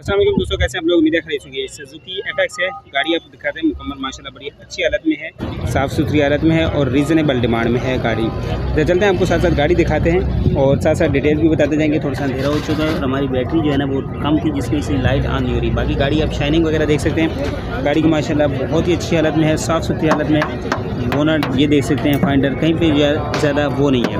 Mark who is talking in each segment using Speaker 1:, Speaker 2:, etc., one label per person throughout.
Speaker 1: अस्सलाम वालेकुम दोस्तों, कैसे आप लोग? उम्मीद है खरीद होंगे। सुजुकी FX है गाड़ी, आपको दिखाते हैं। मुकम्मल माशाल्लाह बड़ी अच्छी हालत में है, साफ़ सुथरी हालत में है और रीज़नेबल डिमांड में है गाड़ी। तो चलते हैं, आपको साथ साथ गाड़ी दिखाते हैं और साथ साथ डिटेल भी बताते जाएंगे। थोड़ा सा अंधेरा हो चुका है और हमारी बैटरी जो है ना वो कम थी, जिसकी वजह से लाइट ऑन नहीं हो रही। बाकी गाड़ी आप शाइनिंग वगैरह देख सकते हैं। गाड़ी की माशाल्लाह बहुत ही अच्छी हालत में है, साफ़ सुथरी हालत में। बोनट ये देख सकते हैं, फाइंडर कहीं पे ज़्यादा वो नहीं है।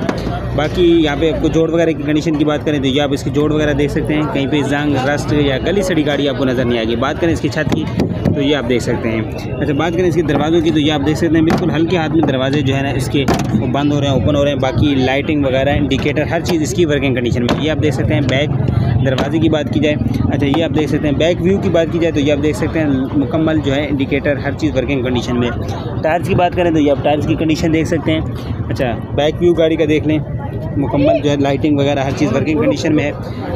Speaker 1: बाकी यहाँ पे आपको जोड़ वगैरह की कंडीशन की बात करें तो ये आप इसकी जोड़ वगैरह देख सकते हैं। कहीं पे जंग रस्ट या गली सड़ी गाड़ी आपको नज़र नहीं आएगी। बात करें इसकी छत की तो ये आप देख सकते हैं। अच्छा, बात करें इसके दरवाज़ों की तो ये आप देख सकते हैं, बिल्कुल हल्के हाथ में दरवाजे जो है ना इसके वो बंद हो रहे हैं, ओपन हो रहे हैं। बाकी लाइटिंग वगैरह, इंडिकेटर, हर चीज़ इसकी वर्किंग कंडीशन में। ये आप देख सकते हैं। बैक दरवाजे की बात की जाए, अच्छा ये आप देख सकते हैं। बैक व्यू की बात की जाए तो ये आप देख सकते हैं, मुकम्मल जो है इंडिकेटर, हर चीज़ वर्किंग कंडीशन में। टायर्स की बात करें तो ये आप टायर्स की कंडीशन देख सकते हैं। अच्छा, बैक व्यू गाड़ी का देख लें, मुकम्मल जो है लाइटिंग वगैरह हर चीज़ वर्किंग कंडीशन में है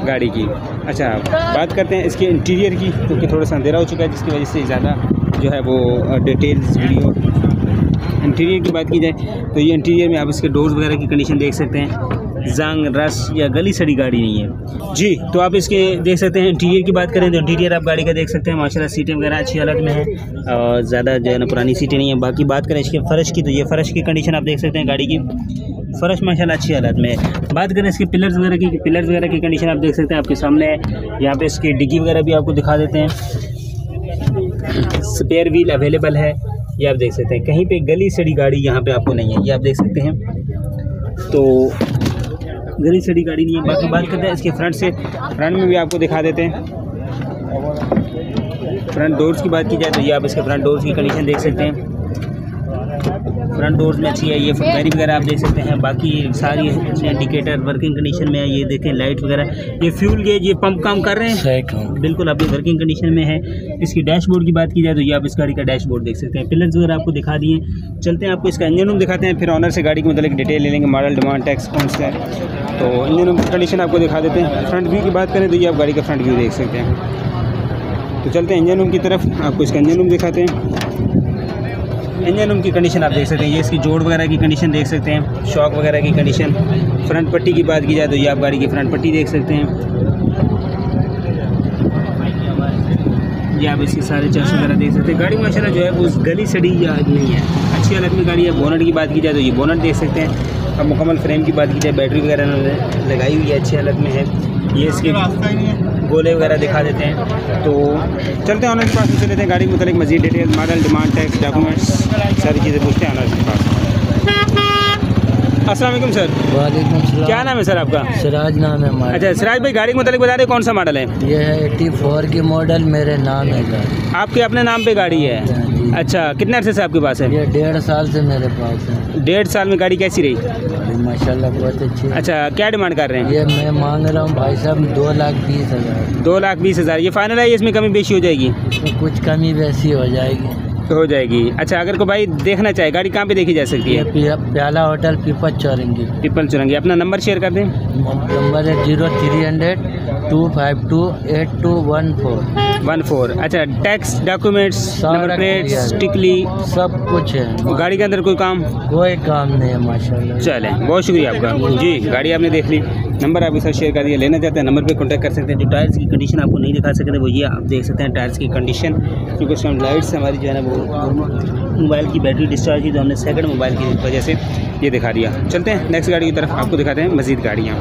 Speaker 1: गाड़ी की। अच्छा, बात करते हैं इसके इंटीरियर की, क्योंकि थोड़ा सा अंधेरा हो चुका है जिसकी वजह से ज़्यादा जो है वो डिटेल्स वीडियो। इंटीरियर की बात की जाए तो ये इंटीरियर में आप इसके डोर्स वगैरह की कंडीशन देख सकते हैं। जंग रस या गली सड़ी गाड़ी नहीं है जी। तो आप इसके देख सकते हैं। इंटीरियर की बात करें तो इंटीरियर आप गाड़ी का देख सकते हैं, माशाल्लाह सीटें वगैरह अच्छी हालत में है और ज़्यादा जो है ना पुरानी सीटें नहीं है। बाकी बात करें इसके फ़र्श की तो ये फ़र्श की कंडीशन आप देख सकते हैं। गाड़ी की फ़र्श माशाल्लाह अच्छी हालत में है। बात करें इसके पिलर्स वगैरह की कंडीशन आप देख सकते हैं, आपके सामने है। यहाँ पे इसकी डिग्गी वगैरह भी आपको दिखा देते हैं। स्पेयर व्हील अवेलेबल है, ये आप देख सकते हैं। कहीं पे गली सड़ी गाड़ी यहाँ पे आपको नहीं है, ये आप देख सकते हैं। तो गली सड़ी गाड़ी नहीं है। बाकी बात करते हैं इसके फ्रंट से, फ्रंट में भी आपको दिखा देते हैं। फ्रंट डोर्स की बात की जाए तो ये आप इसके फ्रंट डोर्स की कंडीशन देख सकते हैं। फ्रंट डोर्स में अच्छी है, ये बैरी वगैरह आप देख सकते हैं। बाकी सारी इंडिकेटर वर्किंग कंडीशन में है। ये देखें लाइट वगैरह, ये फ्यूल गेज, ये पंप काम कर रहे हैं, बिल्कुल आपकी वर्किंग कंडीशन में है। इसकी डैशबोर्ड की बात की जाए तो ये आप इस गाड़ी का डैशबोर्ड देख सकते हैं। पिलर्स वगैरह आपको दिखा दिए। चलते हैं, आपको इसका इंजन रूम दिखाते हैं, फिर ऑनर से गाड़ी की मतलब डिटेल ले लेंगे, मॉडल, डिमांड, टैक्स कौन सा है। तो इंजन रूम की कंडीशन आपको दिखा देते हैं। फ्रंट व्यू की बात करें तो ये आप गाड़ी का फ्रंट व्यू देख सकते हैं। तो चलते हैं इंजन रूम की तरफ, आपको इसका इंजन रूम दिखाते हैं। इंजन रूम की कंडीशन आप देख सकते हैं। ये इसकी जोड़ वगैरह की कंडीशन देख सकते हैं, शॉक वगैरह की कंडीशन। फ्रंट पट्टी की बात की जाए तो ये आप गाड़ी की फ्रंट पट्टी देख सकते हैं। ये आप इसके सारे चैसिस वगैरह देख सकते हैं। गाड़ी माशाल्लाह जो है उस गली सड़ी या नहीं है, अच्छी हालत में गाड़ी है। बोनट की बात की जाए तो ये बोनट देख सकते हैं। अब मुकम्मल फ्रेम की बात की जाए, बैटरी वगैरह लगाई हुई है, अच्छी हालत में है। ये इसके गोले वगैरह दिखा देते हैं। तो चलते हैं ऑनर के पास, पूछ लेते हैं गाड़ी के मतलब मज़ीद detail, model, demand, tax, documents, सारी चीज़ें पूछते हैं ऑनर के पास। अस्सलाम वालेकुम सर।
Speaker 2: वालेकुम सलाम।
Speaker 1: क्या नाम है सर आपका?
Speaker 2: सिराज नाम है हमारा।
Speaker 1: अच्छा सिराज भाई, गाड़ी के मतलब बता दें कौन सा मॉडल है?
Speaker 2: ये है 84 की मॉडल, मेरे नाम है गाड़ी।
Speaker 1: आपके अपने नाम पे गाड़ी है? अच्छा, कितने अरसे से आपके पास है?
Speaker 2: ये 1.5 साल से मेरे पास है।
Speaker 1: 1.5 साल में गाड़ी कैसी रही?
Speaker 2: माशाल्लाह बहुत अच्छी है।
Speaker 1: अच्छा, क्या डिमांड कर रहे हैं?
Speaker 2: ये मैं मांग रहा हूँ भाई साहब 2,20,000।
Speaker 1: 2,20,000 ये फाइनल है? इसमें कमी बेशी हो जाएगी?
Speaker 2: तो कुछ कमी वैसी हो जाएगी।
Speaker 1: तो हो जाएगी। अच्छा, अगर को भाई देखना चाहे गाड़ी कहाँ पे देखी जा सकती है?
Speaker 2: प्याला होटल, पीपल चौरंगी।
Speaker 1: पीपल चौरंगी। अपना नंबर शेयर कर दें।
Speaker 2: नंबर है 0300 252 8214।
Speaker 1: अच्छा, टैक्स, डॉक्यूमेंट्स, नंबर प्लेट, टिकली,
Speaker 2: सब कुछ है।
Speaker 1: गाड़ी के अंदर कोई काम
Speaker 2: नहीं है माशाल्लाह।
Speaker 1: चले, बहुत शुक्रिया आपका जी। गाड़ी आपने देख ली, नंबर आपके साथ शेयर कर दिया। लेना चाहते हैं नंबर पे कांटेक्ट कर सकते हैं। जो टायर्स की कंडीशन आपको नहीं दिखा सकते वो ये आप देख सकते हैं टायर्स की कंडीशन, क्योंकि उसमें लाइट्स हमारी जो है ना वो मोबाइल की बैटरी डिस्चार्ज थी, तो हमने सेकंड मोबाइल की वजह से ये दिखा दिया। चलते हैं नेक्स्ट गाड़ी की तरफ, आपको दिखाते हैं मज़ीद गाड़ियाँ।